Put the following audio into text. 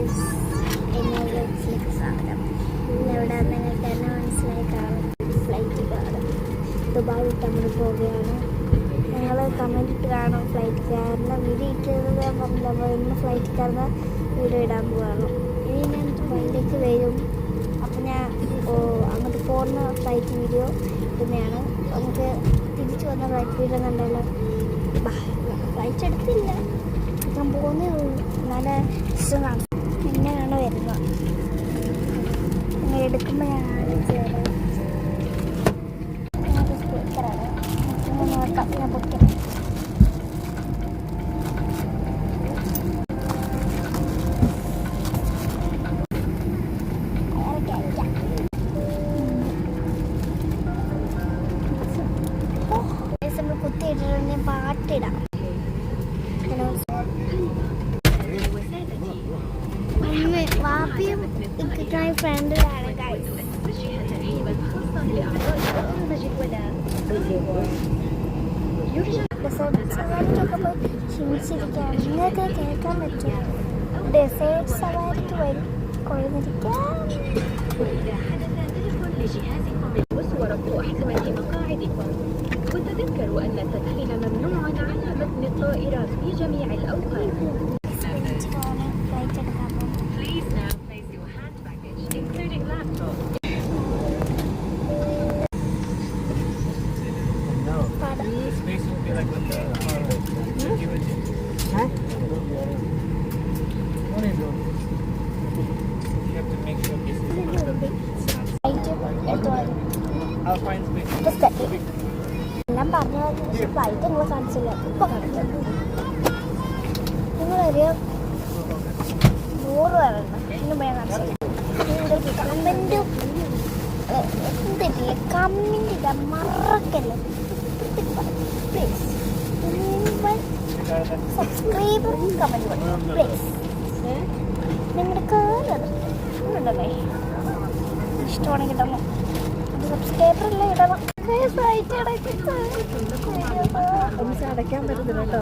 Guys, എന്നെ വ്ലോഗ്സിലേക്ക് സ്വാഗതം. ഇന്നെവിടെ നിങ്ങൾക്ക് തന്നെ മനസ്സിലായി കാണും, ഫ്ലൈറ്റ് കാണും. ദുബായ് വിട്ട് നമ്മൾ പോവുകയാണ്. ഞങ്ങൾ കമൻറ്റ് ഇട്ട് കാണും ഫ്ലൈറ്റ് കയറുന്ന വീഡിയോ ഇട്ടത്. ഞാൻ പറഞ്ഞില്ല ഇന്ന് ഫ്ലൈറ്റ് കയറുന്ന വീഡിയോ ഇടാൻ പോവുകയാണ്. ഇനി ഞാൻ ദുബായിലേക്ക് വരും. അപ്പോൾ ഞാൻ അങ്ങോട്ട് പോകുന്ന ഫ്ലൈറ്റ് വീഡിയോ ഇടുന്നതാണ്. നമുക്ക് തിരിച്ചു വന്ന ഫ്ലൈറ്റ് വീഡിയോ കണ്ടല്ലോ. ഫ്ലൈറ്റ് എടുത്തില്ല, ഞാൻ പോകുന്നേ ഉള്ളൂ. നല്ല ഇഷ്ടം കാണും. എങ്ങനെയാണ് വരുന്നത് നിങ്ങൾ എടുക്കുമ്പോൾ ഞാൻ സ്പീക്കറാണ് നോക്കാം. ഞാൻ പൊക്കാം. നമ്മൾ കുത്തിയിട്ടിട്ട് പാട്ടിടാം. വാപ്പിയും ഇക്കായും ഫ്രണ്ടിലാണ് ഗൈസ്. സവാരിക്കൊക്കെ പോയി ക്ഷീണിച്ചിരിക്കുകയാണ്. നിങ്ങൾക്ക് കേൾക്കാൻ പറ്റും. ഡെസേർട്ട് സവാരിക്ക് വരും കൊഴുന്നിരിക്കാം. وتذكروا أن التدخين ممنوع على متن الطائرات في جميع الأوقات. Please now place your hand baggage, including laptop. The space will be like with the What is it? You have to make sure this is I'll find space. എല്ലാം പറഞ്ഞു ഫ്ലൈറ്റ് നിങ്ങൾ കാണിച്ചില്ല. ഇപ്പൊ കാണിക്കാം. നിങ്ങളൊരു 100 പേരുണ്ട്. ഇന്ന് പോയാൽ കാണിച്ചില്ല. കമൻറ്റും എന്തില്ലേ, കമൻറ്റ് ഇടാൻ മറക്കല്ലേ പ്ലീസ്. സബ്സ്ക്രൈബർ കമൻറ്റ് കൊടുക്കും പ്ലീസ്. നിങ്ങളുടെ കയറുണ്ടല്ലേ ഇഷ്ടമാണെങ്കിൽ ഇടണം. സബ്സ്ക്രൈബറെല്ലാം ഇടണം. ഫ്ലൈറ്റ് അടയ്ക്കാൻ പറ്റുന്നില്ല കേട്ടോ.